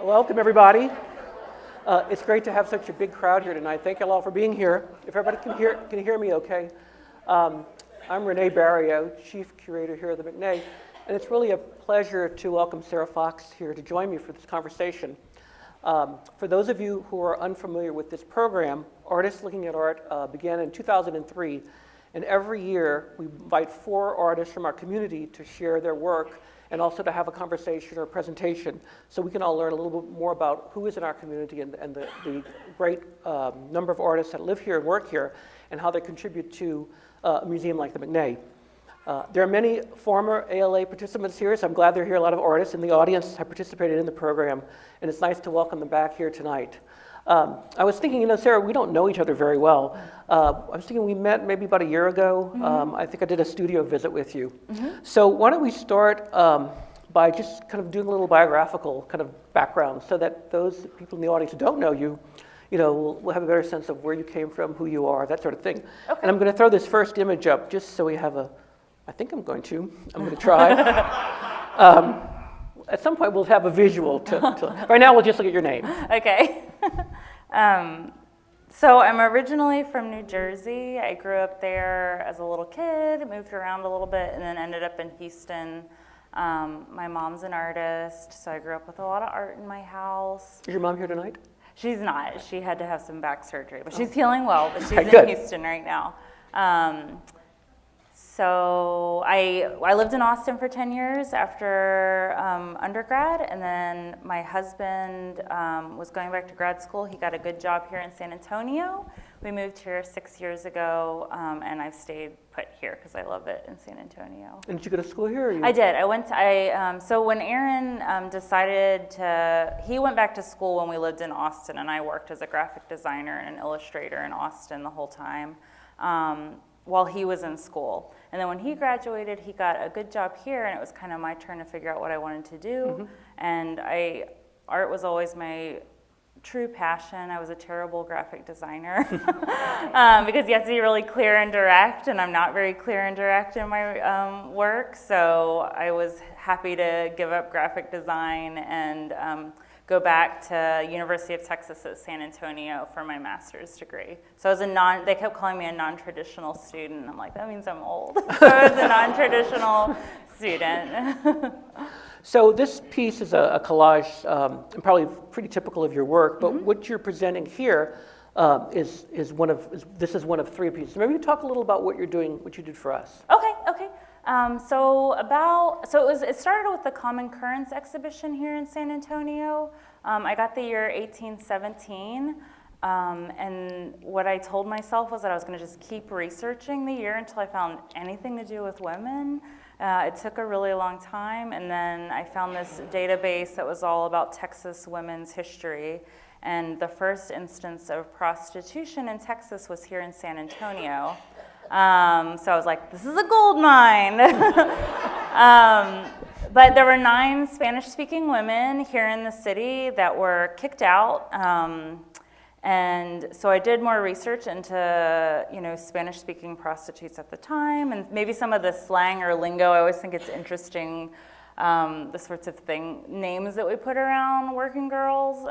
Welcome, everybody. It's great to have such a big crowd here tonight. Thank you all for being here. If everybody can hear me okay. I'm McNay Barrio, Chief Curator here at the McNay, and it's really a pleasure to welcome Sarah Fox here to join me for this conversation. For those of you who are unfamiliar with this program, Artists Looking at Art began in 2003, and every year we invite 4 artists from our community to share their work and also to have a conversation or a presentation so we can all learn a little bit more about who is in our community and the great number of artists that live here and work here and how they contribute to a museum like the McNay. There are many former ALA participants here, so I'm glad they're here. A lot of artists in the audience have participated in the program, and it's nice to welcome them back here tonight. I was thinking, Sarah, we don't know each other very well. I was thinking we met maybe about a year ago. I think I did a studio visit with you. So why don't we start by just kind of doing a little biographical kind of background so that those people in the audience who don't know you, we'll have a better sense of where you came from, who you are, that sort of thing. Okay. And I'm going to throw this first image up just so we have I'm going to try. At some point we'll have a visual right now we'll just look at your name. Okay. So I'm originally from New Jersey. I grew up there as a little kid, moved around a little bit, and then ended up in Houston. My mom's an artist, so I grew up with a lot of art in my house. Is your mom here tonight? She's not. She had to have some back surgery, but she's healing well, but she's Good. in Houston right now. So I lived in Austin for 10 years after undergrad, and then my husband was going back to grad school. He got a good job here in San Antonio. We moved here 6 years ago, and I've stayed put here because I love it in San Antonio. And did you go to school here? I did. So when Aaron decided he went back to school when we lived in Austin, and I worked as a graphic designer and an illustrator in Austin the whole time. While he was in school. And then when he graduated, he got a good job here, and it was kind of my turn to figure out what I wanted to do. And art was always my true passion. I was a terrible graphic designer because you have to be really clear and direct, and I'm not very clear and direct in my work. So I was happy to give up graphic design and go back to University of Texas at San Antonio for my master's degree. So I was they kept calling me a non-traditional student. I'm like, that means I'm old. So I was a non-traditional student. So this piece is a collage, and probably pretty typical of your work, but what you're presenting here is one of 3 pieces. Maybe you talk a little about what you're doing, what you did for us. Okay. It started with the Common Currents exhibition here in San Antonio. I got the year 1817, and what I told myself was that I was going to just keep researching the year until I found anything to do with women. It took a really long time, and then I found this database that was all about Texas women's history. And the first instance of prostitution in Texas was here in San Antonio. So I was like, this is a gold mine. But there were 9 Spanish-speaking women here in the city that were kicked out. And so I did more research into, Spanish-speaking prostitutes at the time, and maybe some of the slang or lingo. I always think it's interesting, the sorts of names that we put around working girls.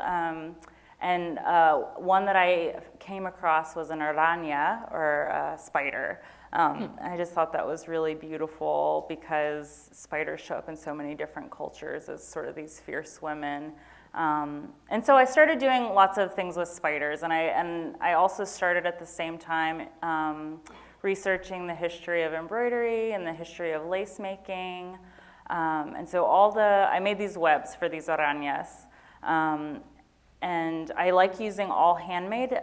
And one that I came across was an araña, or a spider. I just thought that was really beautiful because spiders show up in so many different cultures as sort of these fierce women. And so I started doing lots of things with spiders, and I also started at the same time researching the history of embroidery and the history of lace making. And so I made these webs for these arañas. And I like using all handmade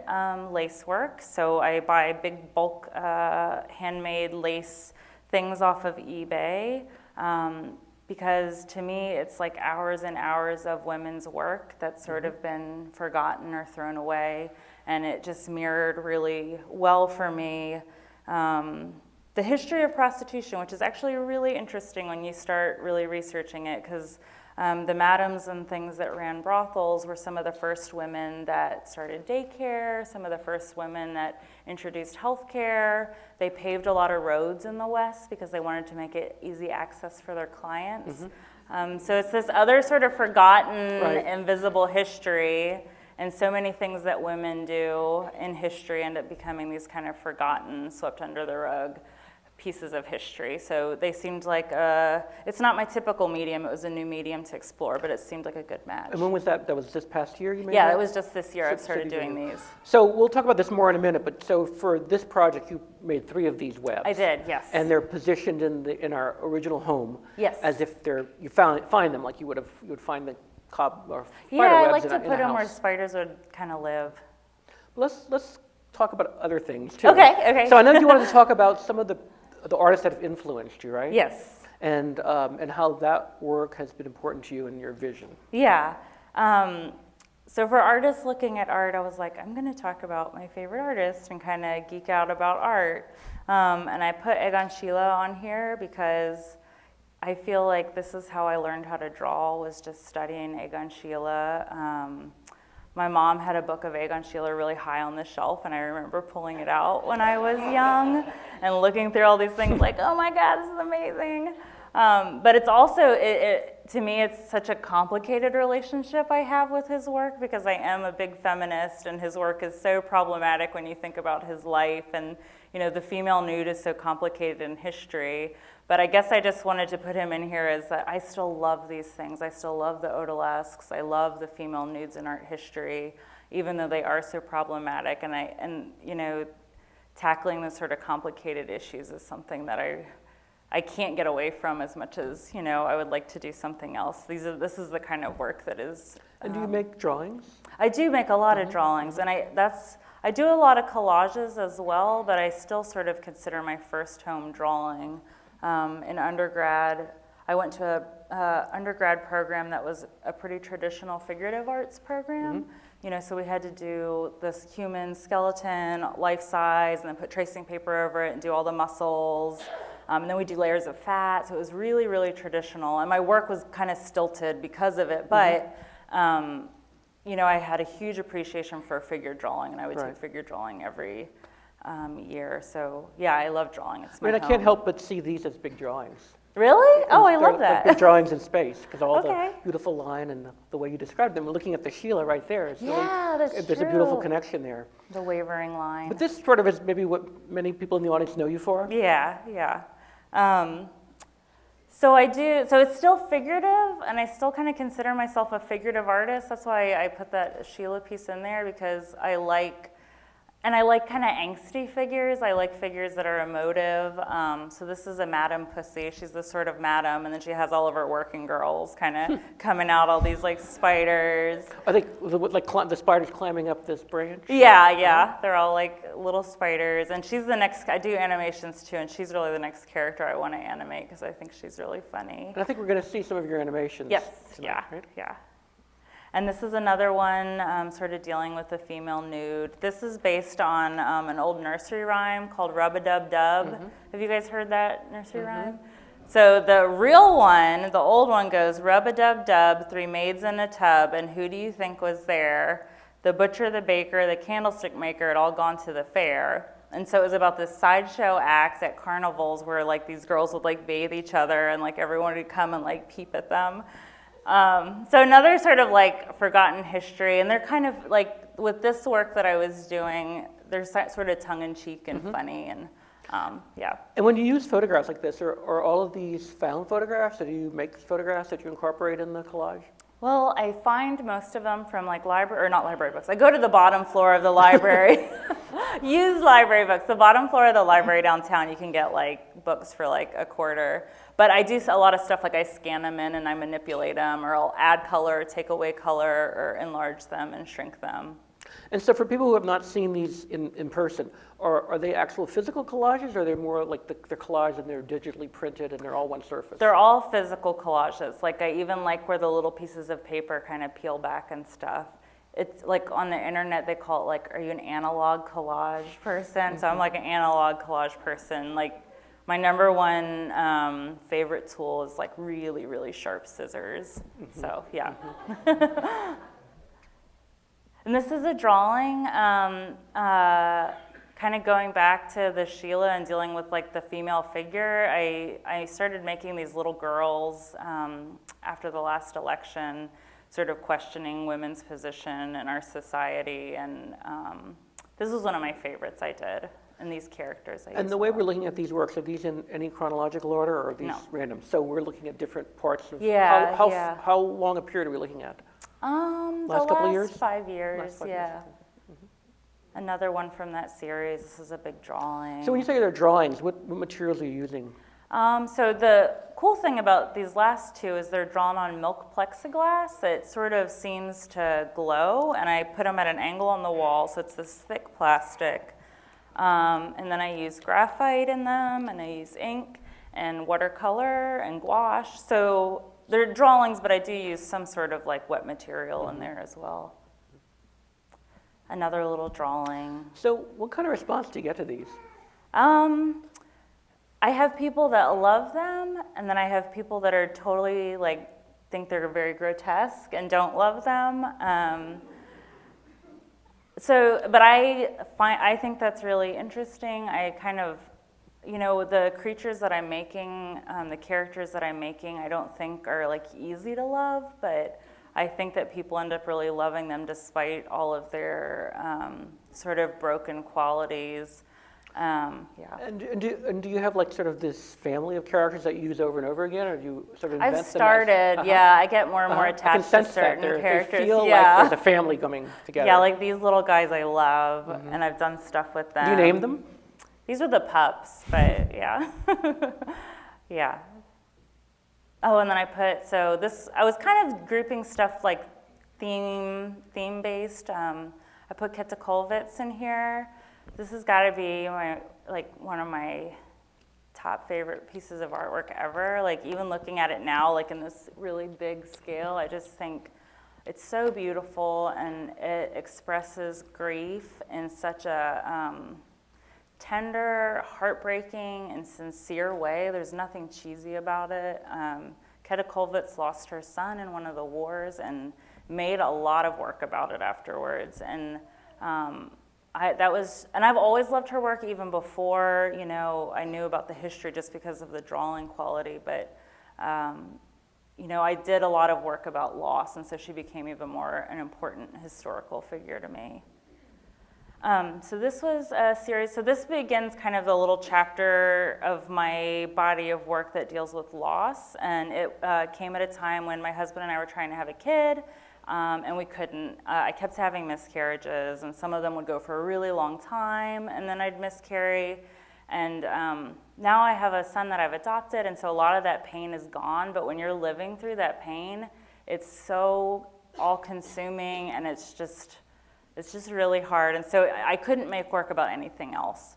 lace work, so I buy big bulk handmade lace things off of eBay, because to me it's like hours and hours of women's work that's sort of been forgotten or thrown away, and it just mirrored really well for me the history of prostitution, which is actually really interesting when you start really researching it, because the madams and things that ran brothels were some of the first women that started daycare, some of the first women that introduced healthcare. They paved a lot of roads in the West because they wanted to make it easy access for their clients. So it's this other sort of forgotten, Right. invisible history, and so many things that women do in history end up becoming these kind of forgotten, swept under the rug pieces of history. So they seemed like it's not my typical medium. It was a new medium to explore, but it seemed like a good match. And when was that? That was this past year you made Yeah, that? it was just this year I've started City doing Day. these. So we'll talk about this more in a minute, but so for this project, you made 3 of these webs. I did, yes. And they're positioned in our original home. Yes. As if you find them like you would find the cob or spider Yeah, I webs like in to a put them where house. spiders would kind of live. Let's talk about other things too. Okay. So I know you wanted to talk about some of the artists that have influenced you, right? Yes. And how that work has been important to you in your vision. Yeah. So for artists looking at art, I was like, I'm going to talk about my favorite artist and kind of geek out about art. And I put Egon Schiele on here because I feel like this is how I learned how to draw, was just studying Egon Schiele. My mom had a book of Egon Schiele really high on the shelf, and I remember pulling it out when I was young and looking through all these things like, oh my God, this is amazing. But it's also, to me, it's such a complicated relationship I have with his work because I am a big feminist, and his work is so problematic when you think about his life, and the female nude is so complicated in history. But I guess I just wanted to put him in here as that I still love these things. I still love the odalisques. I love the female nudes in art history, even though they are so problematic. And tackling those sort of complicated issues is something that I can't get away from as much as, I would like to do something else. This is the kind of work that is. And do you make drawings? I do make a lot of drawings, and I do a lot of collages as well, but I still sort of consider my first home drawing. In undergrad, I went to a undergrad program that was a pretty traditional figurative arts program. So we had to do this human skeleton, life size, and then put tracing paper over it and do all the muscles. And then we do layers of fat. So it was really, really traditional. And my work was kind of stilted because of it. But, I had a huge appreciation for figure drawing, and I would take figure drawing every year. So yeah, I love drawing. It's my I can't help but see these as big drawings. Really? Oh, I love They're that. big drawings in space because all Okay. the beautiful line and the way you described them. We're looking at the Schiele right there. It's That's there's a beautiful true. connection there. The wavering line. But this sort of is maybe what many people in the audience know you for. Yeah. So it's still figurative, and I still kind of consider myself a figurative artist. That's why I put that Schiele piece in there, because I like kind of angsty figures. I like figures that are emotive. So this is a Madame Pussy. She's this sort of madam, and then she has all of her working girls kind of coming out, all these like spiders. I think the spiders climbing up this branch. Yeah. They're all like little spiders. And she's the next, I do animations too, and she's really the next character I want to animate because I think she's really funny. And I think we're going to see some of your animations. Yes, tonight, right? yeah. And this is another one sort of dealing with the female nude. This is based on an old nursery rhyme called Rub-a-dub-dub. Have you guys heard that nursery rhyme? So the real one, the old one goes, rub-a-dub-dub, 3 maids in a tub, and who do you think was there? The butcher, the baker, the candlestick maker, had all gone to the fair. And so it was about this sideshow act at carnivals where like these girls would like bathe each other and like everyone would come and like peep at them. So another sort of like forgotten history, and they're kind of like, with this work that I was doing, they're sort of tongue-in-cheek and funny, and yeah. And when you use photographs like this, are all of these found photographs, or do you make photographs that you incorporate in the collage? Well, I find most of them from like not library books. I go to the bottom floor of the library, used library books. The bottom floor of the library downtown, you can get like books for like $0.25. But I do a lot of stuff like I scan them in and I manipulate them, or I'll add color, take away color, or enlarge them and shrink them. And so for people who have not seen these in person, are they actual physical collages, or are they more like they're collaged and they're digitally printed and they're all one surface? They're all physical collages. Like I even like where the little pieces of paper kind of peel back and stuff. It's like on the internet they call it like, are you an analog collage person? So I'm like an analog collage person. Like my number one favorite tool is like really, really sharp scissors. So yeah. And this is a drawing kind of going back to the Sheila and dealing with like the female figure, I started making these little girls after the last election, sort of questioning women's position in our society, and this was one of my favorites I did, and these characters I used. And the way we're looking at these works, are these in any chronological order, or are these random? So we're looking at different parts of, how long a period are we looking at? Last couple of years? 5 years, Last 5 yeah. years, okay. Another one from that series. This is a big drawing. So when you say they're drawings, what materials are you using? So the cool thing about these last two is they're drawn on milk plexiglass. It sort of seems to glow, and I put them at an angle on the wall, so it's this thick plastic. And then I use graphite in them, and I use ink and watercolor and gouache. So they're drawings, but I do use some sort of like wet material in there as well. Another little drawing. So what kind of response do you get to these? I have people that love them, and then I have people that are totally like think they're very grotesque and don't love them. But I think that's really interesting. I kind of, the creatures that I'm making, the characters that I'm making, I don't think are like easy to love, but I think that people end up really loving them despite all of their sort of broken qualities. And do you have like sort of this family of characters that you use over and over again, or do you sort of invent I've started, I get more and more attached to certain characters. They feel like there's a family coming together. Yeah, like these little guys I love, and I've done stuff with them. Do you name them? These are the pups, but yeah. Yeah. Oh, and then I was kind of grouping stuff like theme-based. I put Quetzalcoatlus in here. This has got to be one of my top favorite pieces of artwork ever. Like even looking at it now, like in this really big scale, I just think it's so beautiful, and it expresses grief in such a tender, heartbreaking, and sincere way. There's nothing cheesy about it. Quetzalcoatlus lost her son in one of the wars and made a lot of work about it afterwards. And I've always loved her work even before, I knew about the history just because of the drawing quality. But, I did a lot of work about loss, and so she became even more an important historical figure to me. So this was a series. So this begins kind of the little chapter of my body of work that deals with loss. And it came at a time when my husband and I were trying to have a kid, and we couldn't. I kept having miscarriages, and some of them would go for a really long time, and then I'd miscarry. And now I have a son that I've adopted, and so a lot of that pain is gone. But when you're living through that pain, it's so all-consuming, and it's just really hard. And so I couldn't make work about anything else.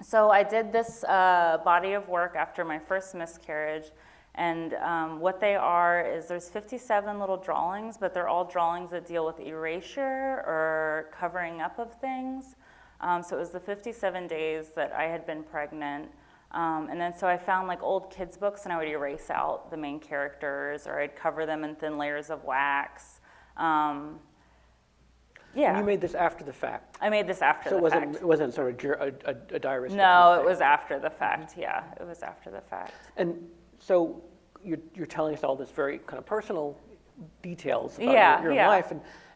So I did this body of work after my first miscarriage. And what they are is there's 57 little drawings, but they're all drawings that deal with erasure or covering up of things. So it was the 57 days that I had been pregnant. And then so I found like old kids' books, and I would erase out the main characters, or I'd cover them in thin layers of wax. Yeah. And you made this after the fact. I made this after the fact. So it wasn't sort of a diary? No, it was after the fact. Yeah, it was after the fact. And so you're telling us all this very kind of personal details about your life,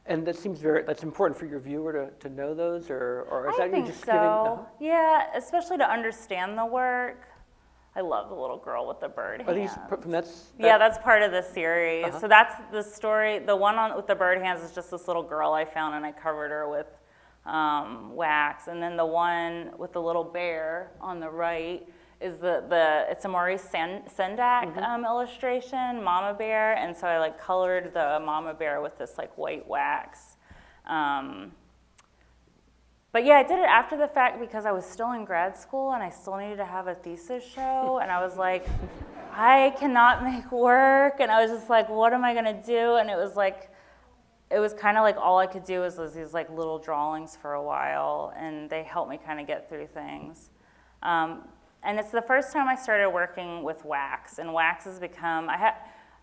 and that seems that's important for your viewer to know those, or is that you just giving? Yeah, especially to understand the work. I love the little girl with the bird hands. Yeah, that's part of the series. So that's the story. The one with the bird hands is just this little girl I found, and I covered her with wax. And then the one with the little bear on the right is it's a Maurice Sendak illustration, Mama Bear, and so I like colored the Mama Bear with this like white wax. But yeah, I did it after the fact because I was still in grad school and I still needed to have a thesis show, and I was like, I cannot make work, and I was just like, what am I gonna do? And it was kind of like all I could do was these like little drawings for a while, and they helped me kind of get through things. And it's the first time I started working with wax, and wax has become,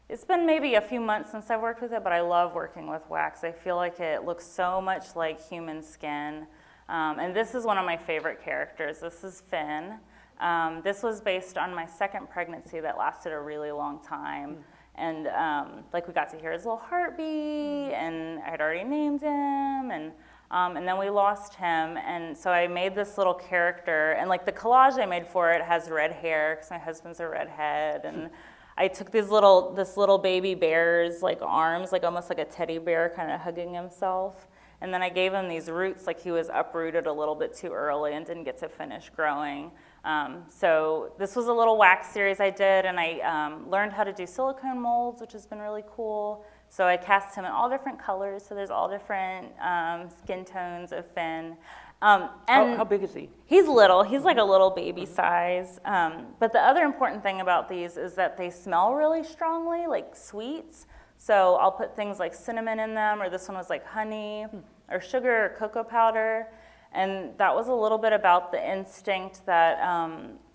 it's been maybe a few months since I've worked with it, but I love working with wax. I feel like it looks so much like human skin. And this is one of my favorite characters. This is Finn. This was based on my second pregnancy that lasted a really long time. And like we got to hear his little heartbeat, and I'd already named him, and then we lost him. And so I made this little character, and like the collage I made for it has red hair because my husband's a redhead, and I took this little baby bear's like arms, like almost like a teddy bear kind of hugging himself. And then I gave him these roots, like he was uprooted a little bit too early and didn't get to finish growing. So this was a little wax series I did, and I learned how to do silicone molds, which has been really cool. So I cast him in all different colors, so there's all different skin tones of Finn. And how big is he? He's little. He's like a little baby size. But the other important thing about these is that they smell really strongly, like sweets. So I'll put things like cinnamon in them, or this one was like honey, or sugar, or cocoa powder. And that was a little bit about the instinct that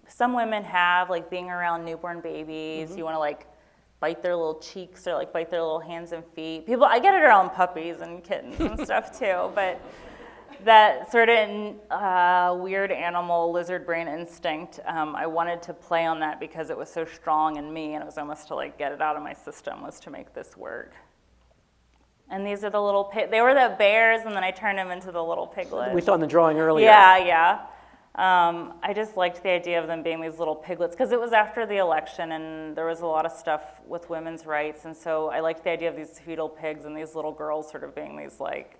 some women have, like being around newborn babies. You want to like bite their little cheeks or like bite their little hands and feet. I get it around puppies and kittens and stuff too, but that sort of weird animal lizard brain instinct, I wanted to play on that because it was so strong in me, and it was almost to like get it out of my system was to make this work. And these are the little they were the bears, and then I turned them into the little piglets. We saw in the drawing earlier. Yeah. I just liked the idea of them being these little piglets because it was after the election, and there was a lot of stuff with women's rights, and so I liked the idea of these fetal pigs and these little girls sort of being these like,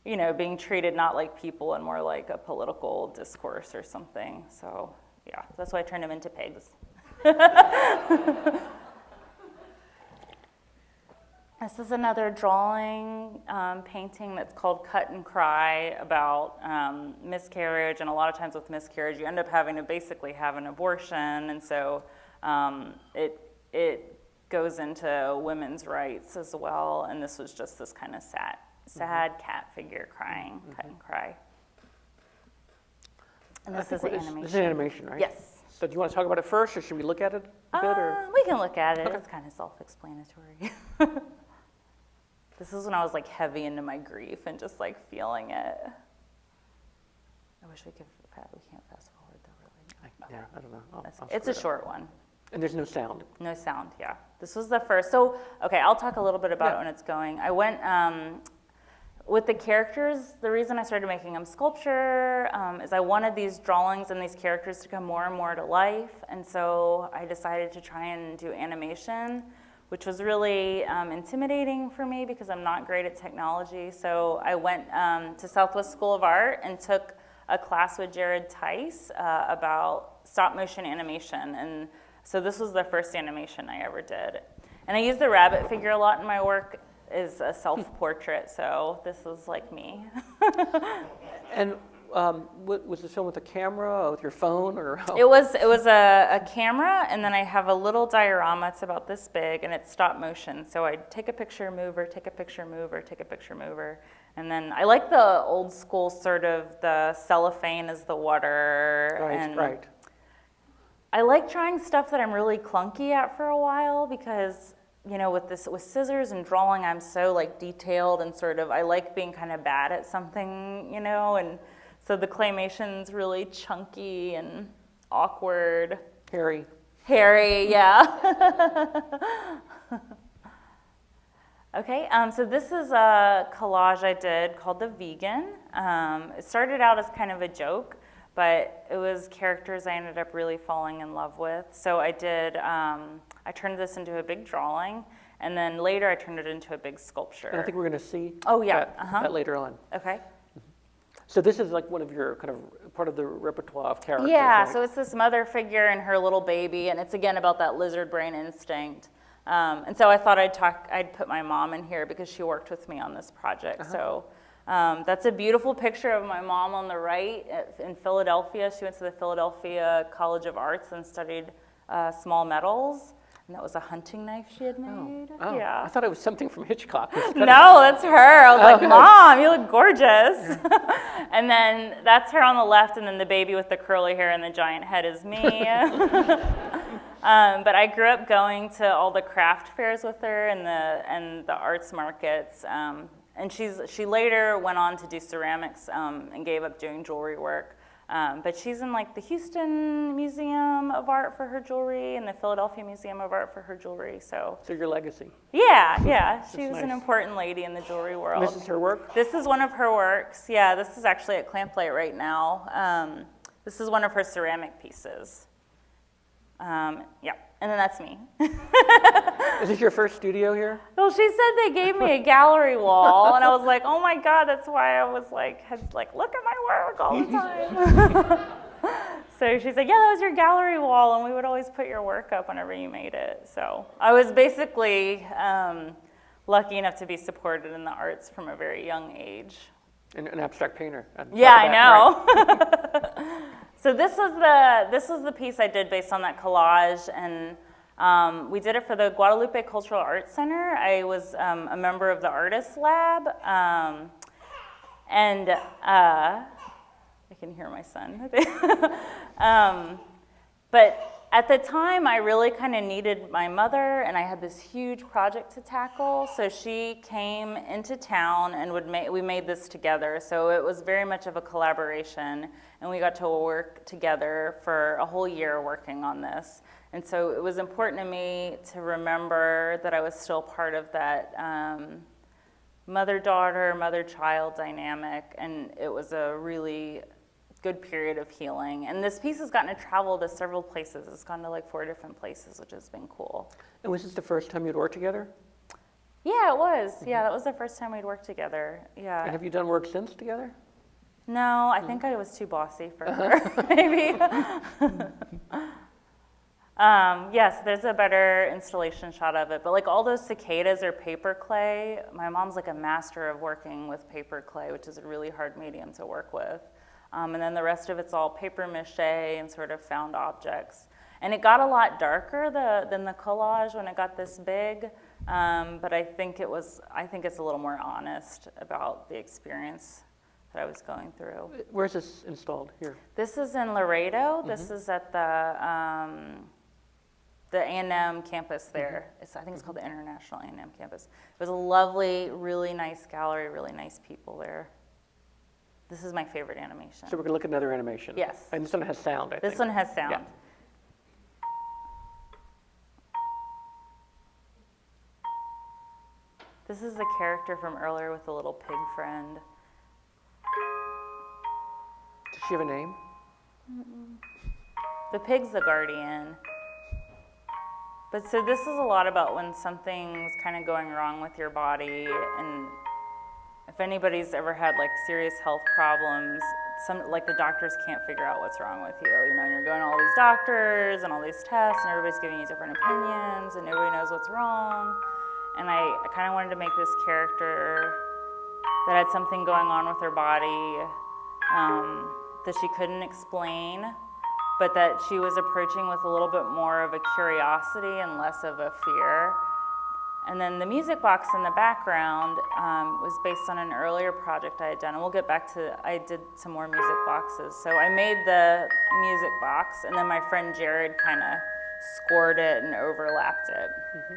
you know, being treated not like people and more like a political discourse or something. So yeah, that's why I turned them into pigs. This is another drawing, painting that's called Cut and Cry, about miscarriage, and a lot of times with miscarriage you end up having to basically have an abortion, and so it goes into women's rights as well, and this was just this kind of sad cat figure crying, Cut and Cry. And this is an animation. This is an animation, right? Yes. So do you want to talk about it first, or should we look at it a bit? Or? We can look at it. Okay. It's kind of self-explanatory. This is when I was like heavy into my grief and just like feeling it. I wish we can't fast forward though, really. Yeah, I don't know. It's a short one. And there's no sound. No sound, yeah. This was the first. So, okay, I'll talk a little bit about it when it's going. I went, with the characters, the reason I started making them sculpture is I wanted these drawings and these characters to come more and more to life. And so I decided to try and do animation, which was really intimidating for me because I'm not great at technology. So I went to Southwest School of Art and took a class with Jared Tice about stop motion animation. And so this was the first animation I ever did. And I use the rabbit figure a lot in my work as a self-portrait, so this is like me. And was the film with a camera, or with your phone, or how? It was a camera, and then I have a little diorama. It's about this big, and it's stop motion. So I'd take a picture, mover, take a picture, mover, take a picture, mover. And then I like the old school sort of the cellophane as the water. Right. I like trying stuff that I'm really clunky at for a while because, you know, with scissors and drawing, I'm so like detailed and sort of, I like being kind of bad at something, you know, and so the claymation's really chunky and awkward. Hairy, yeah. Okay, so this is a collage I did called The Vegan. It started out as kind of a joke, but it was characters I ended up really falling in love with. So I turned this into a big drawing, and then later I turned it into a big sculpture. and I think we're going to see that later on. Okay. So this is like one of your kind of part of the repertoire of characters, Yeah, right? so it's this mother figure and her little baby, and it's again about that lizard brain instinct. And so I thought I'd put my mom in here because she worked with me on this project. So that's a beautiful picture of my mom on the right in Philadelphia. She went to the Philadelphia College of Arts and studied small metals. And that was a hunting knife she had made. Oh, Yeah. I thought it was something from Hitchcock. No, that's her. I was like, Mom, you look gorgeous. And then that's her on the left, and then the baby with the curly hair and the giant head is me. But I grew up going to all the craft fairs with her and the arts markets. And she later went on to do ceramics and gave up doing jewelry work. But she's in like the Houston Museum of Art for her jewelry and the Philadelphia Museum of Art for her jewelry. So your legacy. Yeah. She was nice. an important lady in the jewelry world. This is her work? This is one of her works. Yeah, this is actually at Clamplight right now. This is one of her ceramic pieces. Yeah, and then that's me. Is this your first studio here? Well, she said they gave me a gallery wall, and I was like, oh my God, that's why I was like, look at my work all the time. So she said, yeah, that was your gallery wall, and we would always put your work up whenever you made it. So I was basically lucky enough to be supported in the arts from a very young age. An abstract painter. Yeah, I know. Right. So this was the piece I did based on that collage, and we did it for the Guadalupe Cultural Arts Center. I was a member of the Artists Lab, and I can hear my son. But at the time, I really kind of needed my mother, and I had this huge project to tackle. So she came into town, and we made this together. So it was very much of a collaboration, and we got to work together for a whole year working on this. And so it was important to me to remember that I was still part of that mother-daughter, mother-child dynamic, and it was a really good period of healing. And this piece has gotten to travel to several places. It's gone to like 4 different places, which has been cool. And was this the first time you'd worked together? Yeah, it was. Yeah, that was the first time we'd worked together. Yeah. And have you done work since together? No, I think I was too bossy for her, maybe. Yes, there's a better installation shot of it. But like all those cicadas are paper clay. My mom's like a master of working with paper clay, which is a really hard medium to work with. And then the rest of it's all paper mache and sort of found objects. And it got a lot darker than the collage when it got this big. But I think it's a little more honest about the experience that I was going through. Where's this installed here? This is in Laredo. This is at the A&M campus there. I think it's called the International A&M campus. It was a lovely, really nice gallery, really nice people there. This is my favorite animation. So we're going to look at another animation. Yes. And this one has sound, I think. This one has sound. Yeah. This is the character from earlier with the little pig friend. Does she have a name? The pig's the guardian. But so this is a lot about when something's kind of going wrong with your body, and if anybody's ever had like serious health problems, like the doctors can't figure out what's wrong with you. You know, and you're going to all these doctors and all these tests, and everybody's giving you different opinions, and nobody knows what's wrong. And I kind of wanted to make this character that had something going on with her body that she couldn't explain, but that she was approaching with a little bit more of a curiosity and less of a fear. And then the music box in the background was based on an earlier project I had done. And we'll get back to, I did some more music boxes. So I made the music box, and then my friend Jared kind of scored it and overlapped it. Mm-hmm.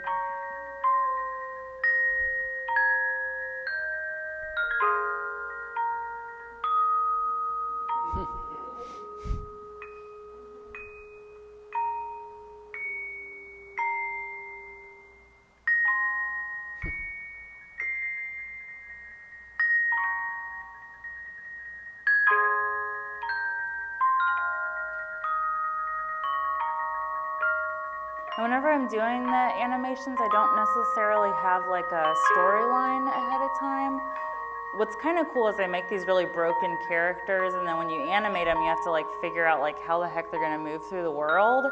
Whenever I'm doing the animations, I don't necessarily have like a storyline ahead of time. What's kind of cool is I make these really broken characters, and then when you animate them, you have to like figure out like how the heck they're gonna move through the world.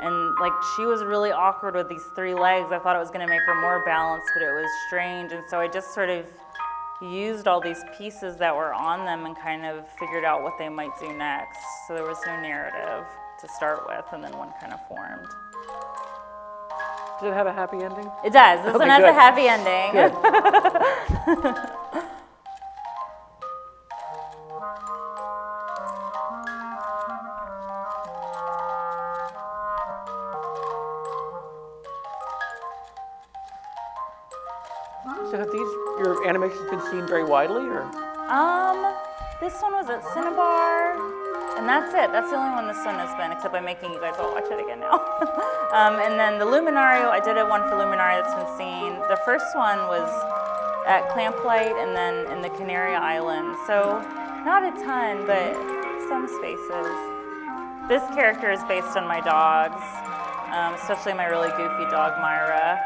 And like she was really awkward with these 3 legs. I thought it was gonna make her more balanced, but it was strange. And so I just sort of used all these pieces that were on them and kind of figured out what they might do next. So there was no narrative to start with, and then one kind of formed. Does it have a happy ending? It does. This one has a happy ending. Good. So have your animations been seen very widely, or? This one was at Cinnabar, and that's it. That's the only one this one has been, except I'm making you guys all watch it again now. And then the Luminario, I did one for Luminario that's been seen. The first one was at Clamplight and then in the Canary Islands. So not a ton, but some spaces. This character is based on my dogs, especially my really goofy dog, Myra.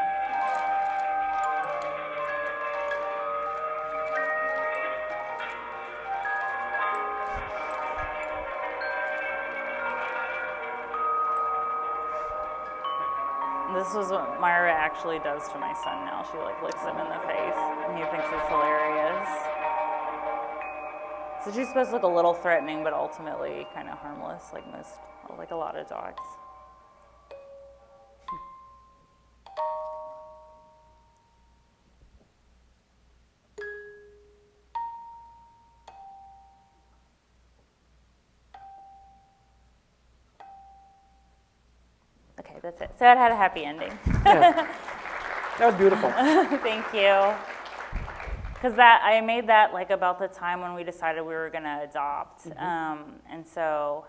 This was what Myra actually does to my son now. She like licks him in the face, and he thinks it's hilarious. So she's supposed to look a little threatening, but ultimately kind of harmless, like a lot of dogs. Okay, that's it. So it had a happy ending. Yeah. That was beautiful. Thank you. Because I made that like about the time when we decided we were going to adopt. And so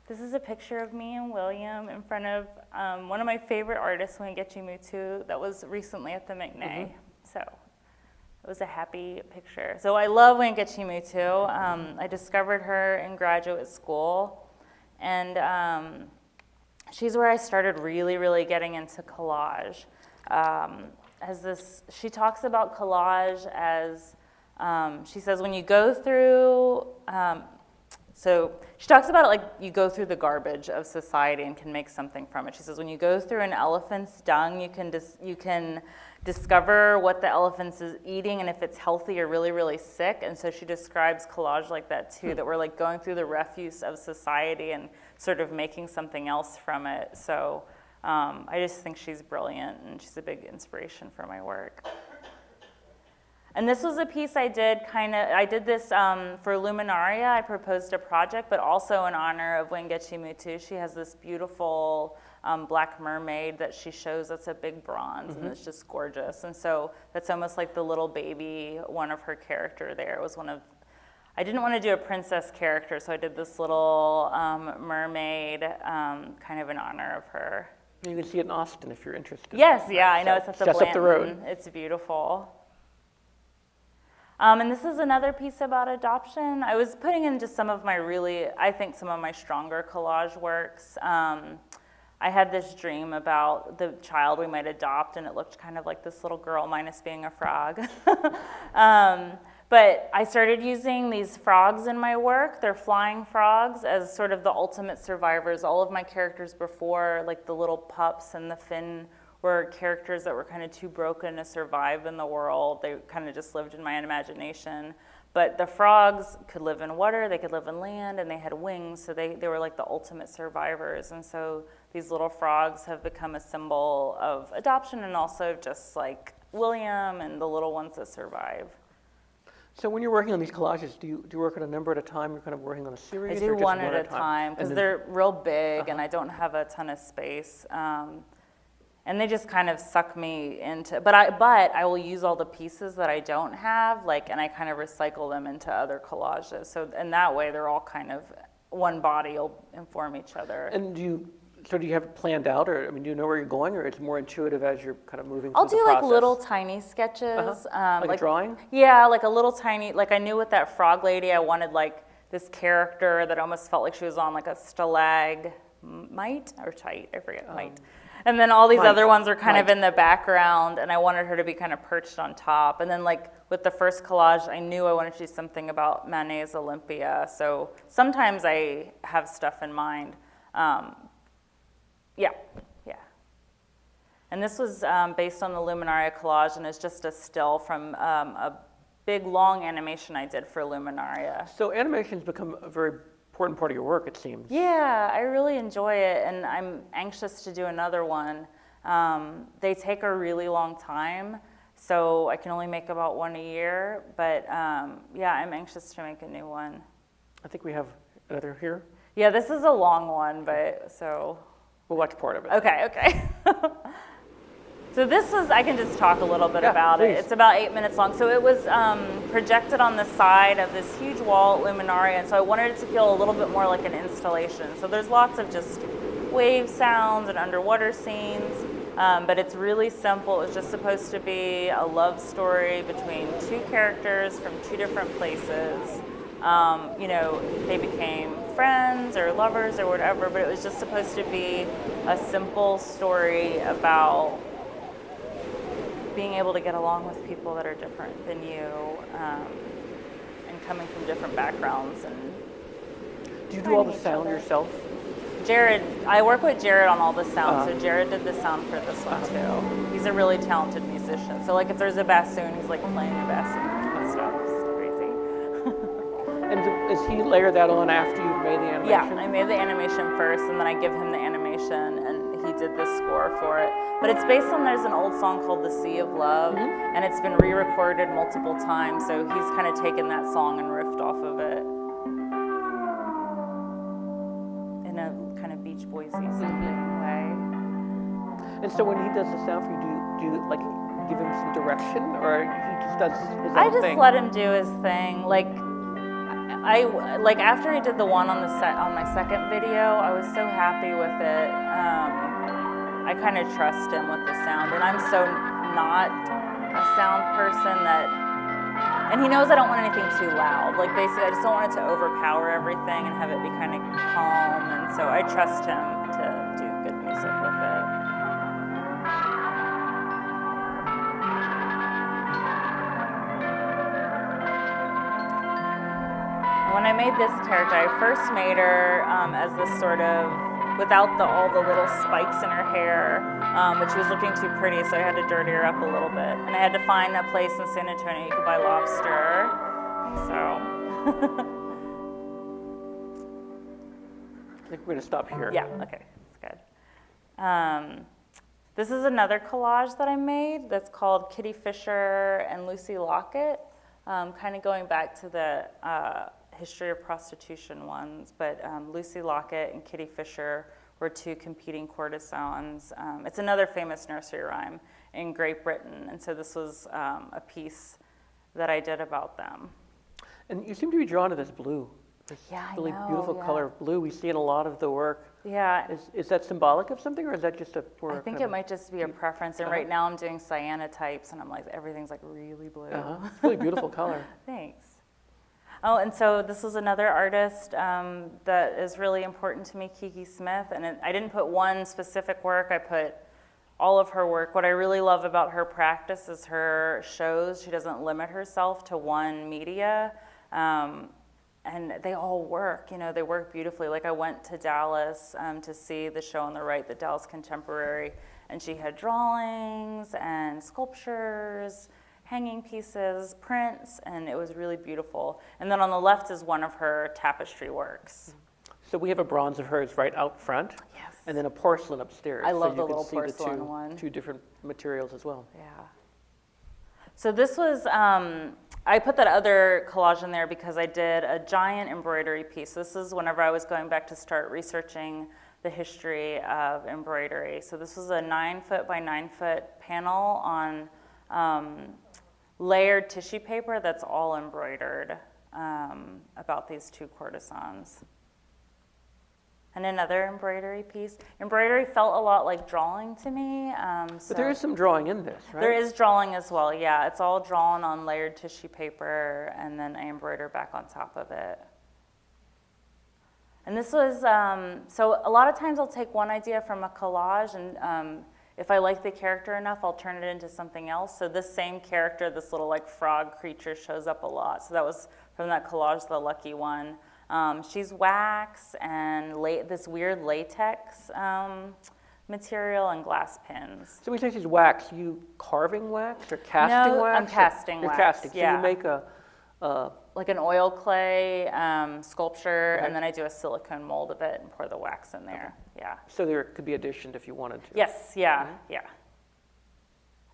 this is a picture of me and William in front of one of my favorite artists, Wangechi Mutu, that was recently at the McNay. So it was a happy picture. So I love Wangechi Mutu. I discovered her in graduate school. And she's where I started really, really getting into collage. She talks about collage as, she says when you go through, so she talks about it like you go through the garbage of society and can make something from it. She says when you go through an elephant's dung, you can discover what the elephant is eating and if it's healthy or really, really sick. And so she describes collage like that too, that we're like going through the refuse of society and sort of making something else from it. So I just think she's brilliant and she's a big inspiration for my work. And this was a piece I did I did this for Luminaria. I proposed a project, but also in honor of Wangechi Mutu. She has this beautiful black mermaid that she shows that's a big bronze, and it's just gorgeous. And so that's almost like the little baby one of her character there. It was I didn't want to do a princess character, so I did this little mermaid kind of in honor of her. You can see it in Austin if you're interested. Yes, yeah, I know. It's at the just Blanton. Up the road. It's beautiful. And this is another piece about adoption. I was putting in just some of my stronger collage works. I had this dream about the child we might adopt, and it looked kind of like this little girl, minus being a frog. But I started using these frogs in my work. They're flying frogs as sort of the ultimate survivors. All of my characters before, like the little pups and the Finn, were characters that were kind of too broken to survive in the world. They kind of just lived in my imagination. But the frogs could live in water, they could live in land, and they had wings, so they were like the ultimate survivors. And so these little frogs have become a symbol of adoption and also just like William and the little ones that survive. So when you're working on these collages, do you work at a number at a time? You're kind of working on a series? I do or just one at a time because they're real big and I don't have a ton of space. And they just kind of suck me into, but I will use all the pieces that I don't have, and I kind of recycle them into other collages. So in that way, they're all kind of one body will inform each other. And do you have it planned out, or do you know where you're going, or it's more intuitive as you're kind of moving through the process? I'll do little tiny sketches. Like a drawing? Yeah, like a little tiny, I knew with that frog lady, I wanted this character that almost felt like she was on like a stalagmite or tite, I forget, mite. And then all these other ones are kind of in the background, and I wanted her to be kind of perched on top. And then with the first collage, I knew I wanted to do something about Manet's Olympia. So sometimes I have stuff in mind. Yeah. And this was based on the Luminaria collage, and it's just a still from a big, long animation I did for Luminaria. So animation's become a very important part of your work, it seems. Yeah, I really enjoy it, and I'm anxious to do another one. They take a really long time, so I can only make about one a year, but yeah, I'm anxious to make a new one. I think we have another here. Yeah, this is a long one, but so. We'll watch part of it. Okay. So this was, I can just talk a little bit Yeah, about please. it. It's about 8 minutes long. So it was projected on the side of this huge wall at Luminaria, and so I wanted it to feel a little bit more like an installation. So there's lots of just wave sounds and underwater scenes, but it's really simple. It's just supposed to be a love story between two characters from two different places. You know, they became friends or lovers or whatever, but it was just supposed to be a simple story about being able to get along with people that are different than you, and coming from different backgrounds. And Do you do all the finding each sound other. yourself? Jared, I work with Jared on all the sound, so Jared did the sound for this one too. He's a really talented musician. So like if there's a bassoon, he's like playing the bassoon and stuff. It's crazy. And does he layer that on after you've made the animation? Yeah, I made the animation first, and then I give him the animation, and he did the score for it. But it's based on, there's an old song called The Sea of Love, and it's been re-recorded multiple times, so he's kind of taken that song and riffed off of it in a kind of Beach Boys-y way. And so when he does the sound for you, do you like give him some direction, or he just does his own I just thing? let him do his thing. Like after he did the one on my second video, I was so happy with it. I kind of trust him with the sound, and I'm so not a sound person and he knows I don't want anything too loud. Like basically, I just don't want it to overpower everything and have it be kind of calm, and so I trust him to do good music with it. When I made this character, I first made her as this sort of, without all the little spikes in her hair, but she was looking too pretty, so I had to dirty her up a little bit. And I had to find a place in San Antonio you could buy lobster. So. I think we're going to stop here. Yeah, okay, that's good. This is another collage that I made that's called Kitty Fisher and Lucy Lockett, kind of going back to the history of prostitution ones, but Lucy Lockett and Kitty Fisher were two competing courtesans. It's another famous nursery rhyme in Great Britain, and so this was a piece that I did about them. And you seem to be drawn to this blue. This Yeah, I really know, beautiful yeah. color of blue we see in a lot of the work. Yeah, Is that symbolic of something, or is that just a I think it might just be a preference, and right now I'm doing cyanotypes, and I'm like, everything's like really blue. It's a really beautiful color. Thanks. Oh, and so this is another artist that is really important to me, Kiki Smith, and I didn't put one specific work, I put all of her work. What I really love about her practice is her shows. She doesn't limit herself to one media, and they all work, they work beautifully. Like I went to Dallas to see the show on the right, the Dallas Contemporary, and she had drawings and sculptures, hanging pieces, prints, and it was really beautiful. And then on the left is one of her tapestry works. So we have a bronze of hers right out front. Yes. And then a porcelain upstairs. I love so the you can little see porcelain the one. two different materials as well. Yeah. So this was, I put that other collage in there because I did a giant embroidery piece. This is whenever I was going back to start researching the history of embroidery. So this was a 9-foot by 9-foot panel on layered tissue paper that's all embroidered about these two courtesans. And another embroidery piece. Embroidery felt a lot like drawing to me. But there is some drawing in this, right? There is drawing as well, yeah. It's all drawn on layered tissue paper, and then I embroider back on top of it. And this was, so a lot of times I'll take one idea from a collage, and if I like the character enough, I'll turn it into something else. So this same character, this little like frog creature, shows up a lot. So that was from that collage, The Lucky One. She's wax and this weird latex material and glass pins. So when you say she's wax, you carving wax or casting No, wax? I'm casting You're wax, casting. So yeah. you make Like an oil clay sculpture, Okay. and then I do a silicone mold of it and pour the wax in there. Yeah. so there could be additioned if you wanted to. Yes, yeah, yeah.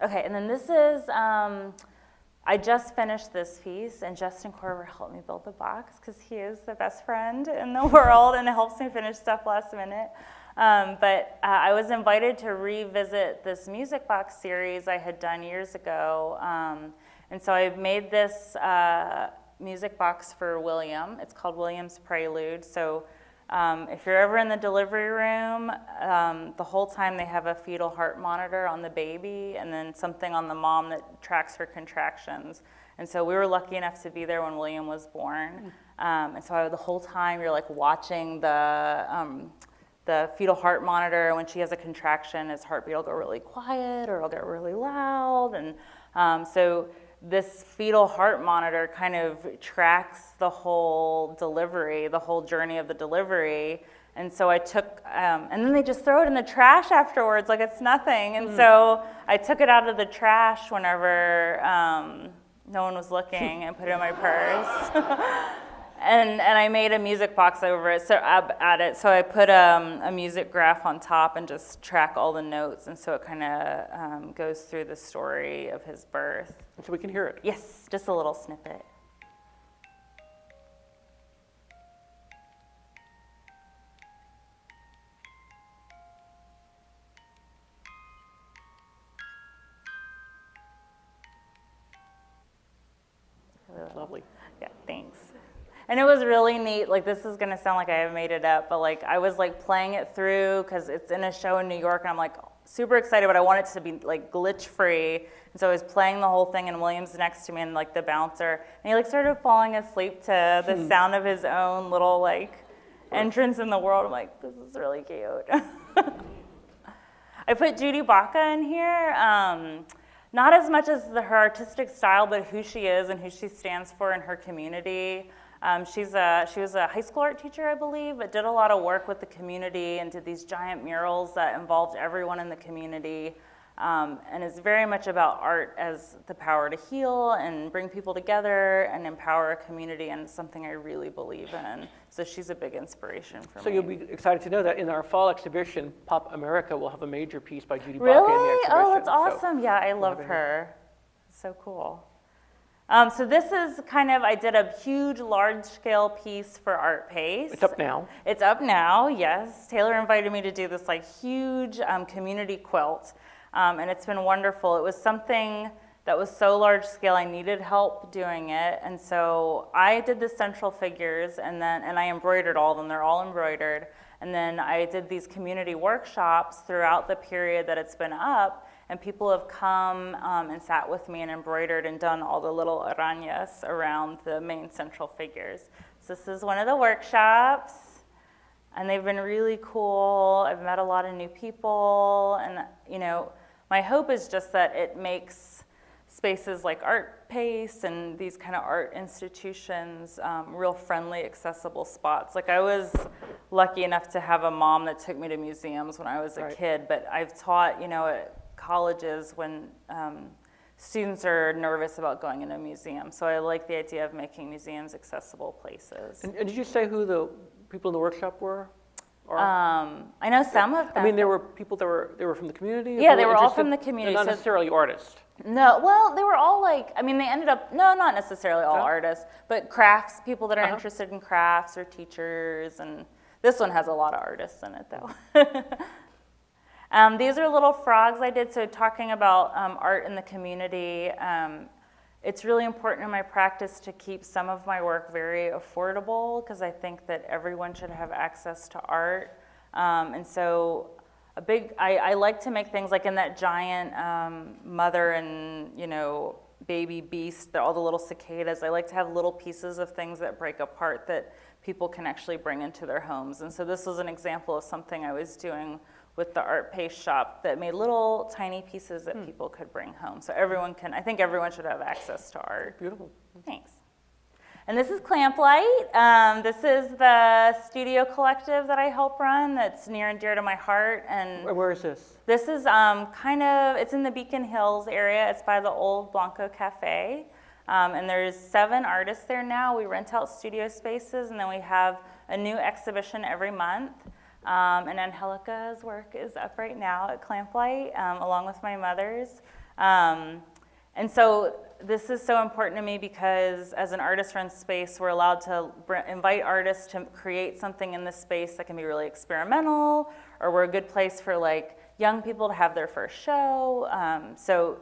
Okay, and then this is, I just finished this piece, and Justin Corver helped me build the box because he is the best friend in the world and helps me finish stuff last minute. But I was invited to revisit this music box series I had done years ago. And so I made this music box for William. It's called William's Prelude. So if you're ever in the delivery room, the whole time they have a fetal heart monitor on the baby and then something on the mom that tracks her contractions. And so we were lucky enough to be there when William was born. And so the whole time you're like watching the fetal heart monitor. When she has a contraction, his heartbeat will go really quiet or it'll get really loud. And so this fetal heart monitor kind of tracks the whole delivery, the whole journey of the delivery. And so I took, and then they just throw it in the trash afterwards like it's nothing. And so I took it out of the trash whenever no one was looking and put it in my purse. And I made a music box over it, so I put a music graph on top and just track all the notes, and so it kind of goes through the story of his birth. So we can hear it. Yes, just a little snippet. Lovely. Yeah, thanks. And it was really neat. Like, this is gonna sound like I made it up, but like I was like playing it through because it's in a show in New York, and I'm like super excited, but I want it to be like glitch free. And so I was playing the whole thing, and William's next to me, and like the bouncer, and he like started falling asleep to the sound of his own little like entrance in the world. I'm like, this is really cute. I put Judy Baca in here. Not as much as her artistic style, but who she is and who she stands for in her community. She was a high school art teacher, I believe, but did a lot of work with the community and did these giant murals that involved everyone in the community, and is very much about art as the power to heal and bring people together and empower a community, and it's something I really believe in. So she's a big inspiration for me. So you'll be excited to know that in our fall exhibition, Pop America will have a major piece by Judy Baca Really? in the exhibition. Oh, that's awesome. So yeah, I love her. So cool. So this is kind of, I did a huge, large-scale piece for Art Pace. it's up now. It's up now, yes. Taylor invited me to do this like huge community quilt, and it's been wonderful. It was something that was so large-scale, I needed help doing it, and so I did the central figures, and I embroidered all of them. They're all embroidered, and then I did these community workshops throughout the period that it's been up. And people have come and sat with me and embroidered and done all the little arañas around the main central figures. So this is one of the workshops, and they've been really cool. I've met a lot of new people, and you know, my hope is just that it makes spaces like Art Pace and these kind of art institutions real friendly, accessible spots. Like I was lucky enough to have a mom that took me to museums when I was a kid, but I've taught, you know, colleges when students are nervous about going into a museum. So I like the idea of making museums accessible places. And did you say who the people in the workshop were? I know some of them. I mean, there were people that were from the community? Yeah, they were all from the community. Not necessarily artists. No, well, they were all like, I mean, they ended up, no, not necessarily all artists, but crafts, people that are interested in crafts or teachers. And this one has a lot of artists in it, though. These are little frogs I did, so talking about art in the community. It's really important in my practice to keep some of my work very affordable because I think that everyone should have access to art. And so I like to make things like in that giant mother and, you know, baby beast, all the little cicadas. I like to have little pieces of things that break apart that people can actually bring into their homes. And so this was an example of something I was doing with the Art Pace shop that made little tiny pieces that people could bring home. So I think everyone should have access to art. Beautiful. Thanks. And this is Clamplight. This is the studio collective that I help run that's near and dear to my heart. And where is this? This is it's in the Beacon Hills area. It's by the old Blanco Cafe. And there's 7 artists there now. We rent out studio spaces, and then we have a new exhibition every month. And Angelica's work is up right now at Clamplight, along with my mother's. And so this is so important to me because as an artist-run space, we're allowed to invite artists to create something in this space that can be really experimental, or we're a good place for like young people to have their first show. So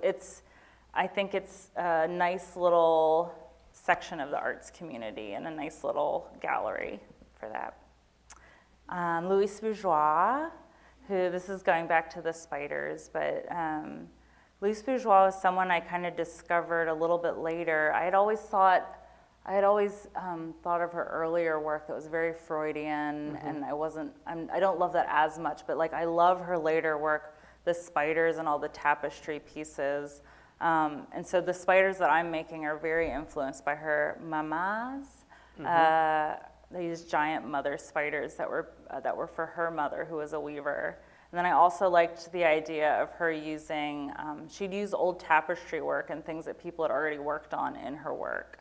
I think it's a nice little section of the arts community and a nice little gallery for that. Louis Bourgeois, who, this is going back to the spiders, but Louis Bourgeois was someone I kind of discovered a little bit later. I had always thought of her earlier work that was very Freudian, and I don't love that as much, but like I love her later work, the spiders and all the tapestry pieces. And so the spiders that I'm making are very influenced by her mamas. These giant mother spiders that were for her mother, who was a weaver. And then I also liked the idea of her using, she'd use old tapestry work and things that people had already worked on in her work.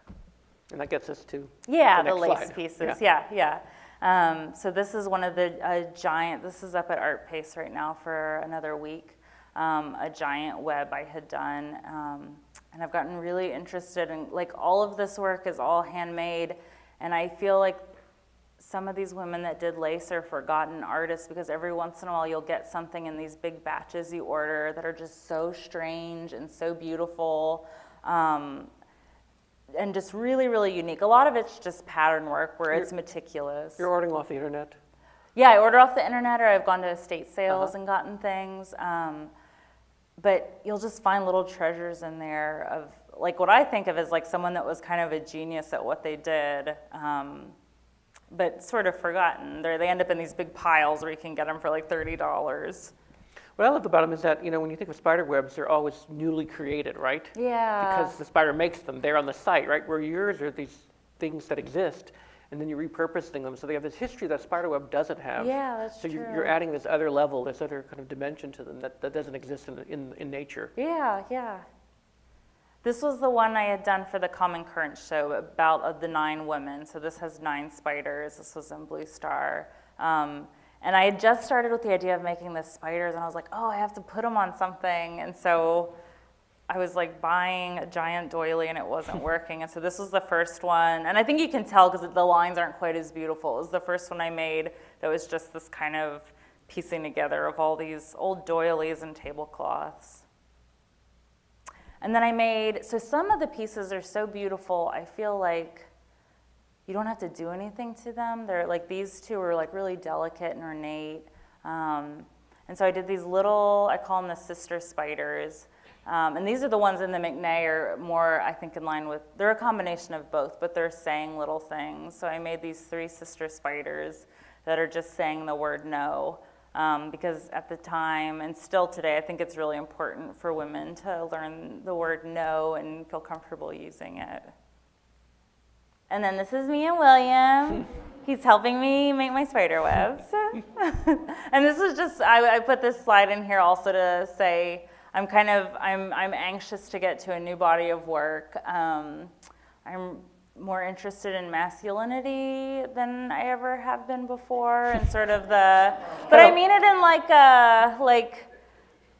And that gets us to the lace slide. pieces, yeah. So this is one of the giant, this is up at Art Pace right now for another week, a giant web I had done. And I've gotten really interested in, like, all of this work is all handmade, and I feel like some of these women that did lace are forgotten artists, because every once in a while you'll get something in these big batches you order that are just so strange and so beautiful, and just really, really unique. A lot of it's just pattern work where it's meticulous. You're ordering off the internet? Yeah, I order off the internet, or I've gone to estate sales and gotten things. But you'll just find little treasures in there of, like, what I think of as like someone that was kind of a genius at what they did, but sort of forgotten. They end up in these big piles where you can get them for like $30. What I love about them is that, you know, when you think of spider webs, they're always newly created, right? Yeah. Because the spider makes them. They're on the site, right? Where yours are these things that exist, and then you're repurposing them. So they have this history that spider web doesn't have. Yeah, that's so true. You're adding this other level, this other kind of dimension to them that doesn't exist in nature. Yeah. This was the one I had done for the Common Current show about the 9 women. So this has 9 spiders. This was in Blue Star. And I had just started with the idea of making the spiders, and I was like, oh, I have to put them on something. And so I was like buying a giant doily, and it wasn't working. And so this was the first one. And I think you can tell because the lines aren't quite as beautiful. It was the first one I made that was just this kind of piecing together of all these old doilies and tablecloths. And then I made, so some of the pieces are so beautiful, I feel like you don't have to do anything to them. They're like, these two are like really delicate and ornate. And so I did these little, I call them the sister spiders. And these are the ones in the McNay are more, I think, in line with, they're a combination of both, but they're saying little things. So I made these 3 sister spiders that are just saying the word no. Because at the time, and still today, I think it's really important for women to learn the word no and feel comfortable using it. And then this is me and William. He's helping me make my spider webs. And this is just, I put this slide in here also to say, I'm anxious to get to a new body of work. I'm more interested in masculinity than I ever have been before, and sort of but I mean it in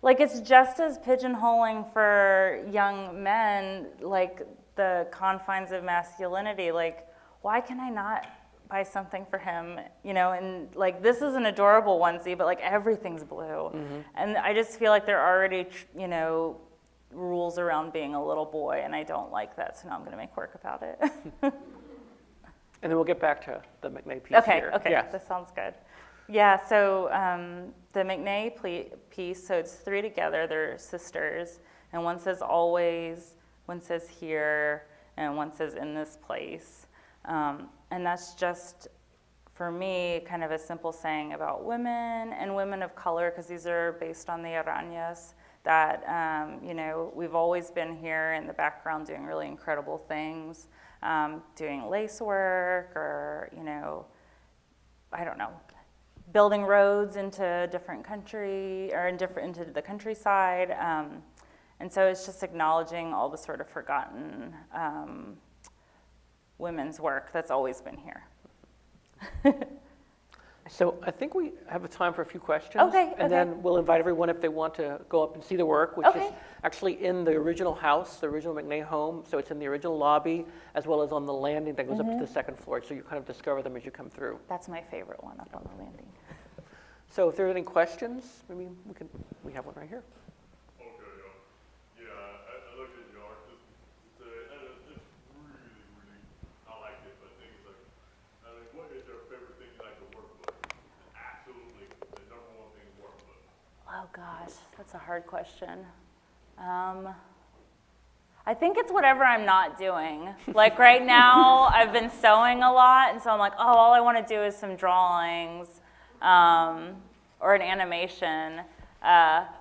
like it's just as pigeonholing for young men, like the confines of masculinity. Like, why can I not buy something for him, you know? And like, this is an adorable onesie, but like everything's blue. And I just feel like they're already, you know, rules around being a little boy, and I don't like that, so now I'm going to make work about it. And then we'll get back to the McNay piece here. Okay, yes. That sounds good. Yeah, so the McNay piece, so it's 3 together, they're sisters, and one says always, one says here, and one says in this place. And that's just, for me, kind of a simple saying about women and women of color, because these are based on the arañas, that, you know, we've always been here in the background doing really incredible things, doing lace work, or, you know, I don't know, building roads into a different country, or into the countryside. And so it's just acknowledging all the sort of forgotten women's work that's always been here. So I think we have a time for a few questions. Okay, And okay. then we'll invite everyone if they want to go up and see the work, which Okay. is actually in the original house, the original McNay home. So it's in the original lobby, as well as on the landing that goes up to the second floor. So you kind of discover them as you come through. That's my favorite one, up on the landing. So if there are any questions, maybe we have one right here. Okay, yeah, I looked at your art, it's really, I like it, but things like, what is your favorite thing you like to work with? Absolutely, the number one thing to work with. Oh gosh, that's a hard question. I think it's whatever I'm not doing. Like right now, I've been sewing a lot, and so I'm like, oh, all I want to do is some drawings or an animation.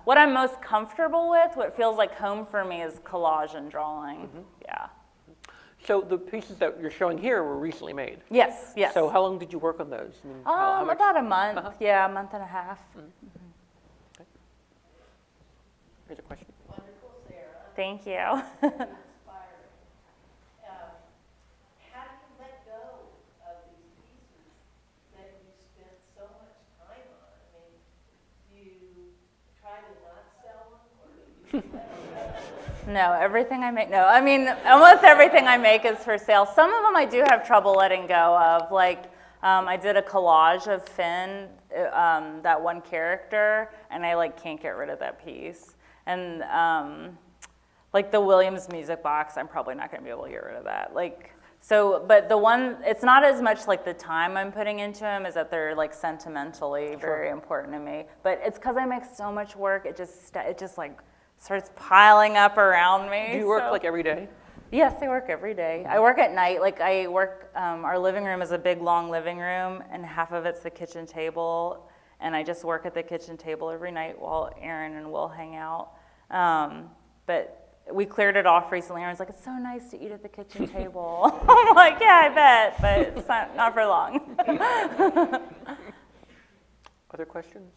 What I'm most comfortable with, what feels like home for me, is collage and drawing. Yeah. So the pieces that you're showing here were recently made. Yes, yes. So how long did you work on those? I mean, how much? About a month. Uh-huh. Yeah, a month and a half. Here's a question. Wonderful, Sarah. Thank you. Inspiring. How do you let go of these pieces that you spent so much time on? I mean, do you try to not sell them, or do you just let them go? No, everything I make, no. I mean, almost everything I make is for sale. Some of them I do have trouble letting go of. Like, I did a collage of Finn, that one character, and I like can't get rid of that piece. And like the Williams music box, I'm probably not going to be able to get rid of that. Like, so, but the one, it's not as much like the time I'm putting into them as that they're like sentimentally very important to me. But it's because I make so much work, it just like starts piling up around me. Do you work so. like every day? Yes, I work every day. I work at night. Like I work, our living room is a big, long living room, and half of it's the kitchen table. And I just work at the kitchen table every night while Aaron and Will hang out. But we cleared it off recently. Aaron's like, it's so nice to eat at the kitchen table. I'm like, yeah, I bet, but it's not for long. Other questions?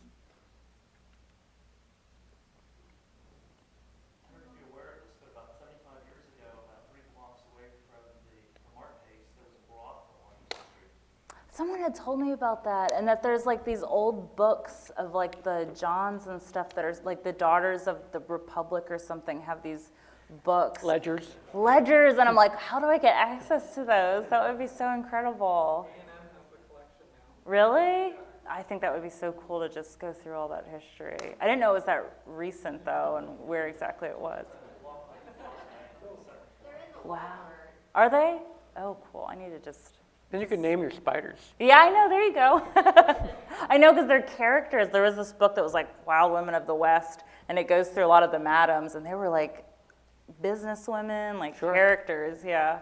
I don't know if you're aware of this, but about 75 years ago, about 3 blocks away from the Mart Pace, there was a brothel on East Street. Someone had told me about that, and that there's like these old books of like the Johns and stuff that are like the Daughters of the Republic or something have these books. Ledgers? Ledgers, and I'm like, how do I get access to those? That would be so incredible. Really? I think that would be so cool to just go through all that history. I didn't know it was that recent though, and where exactly it was. Wow. Are they? Oh, cool. I need to just. Then you can name your spiders. Yeah, I know. There you go. I know because they're characters. There was this book that was like Wild Women of the West, and it goes through a lot of the madams, and they were like businesswomen, like Sure. characters. Yeah.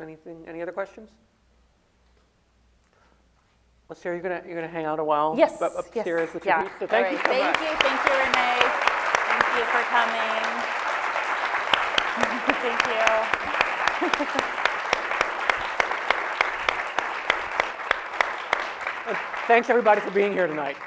Any other questions? Well, Sarah, you're gonna hang out a while. Yes. Upstairs yes. with your Yeah. piece. So thank All you right. so much. Thank you, Renee. Thank you for coming. Thank you. And thanks everybody for being here tonight.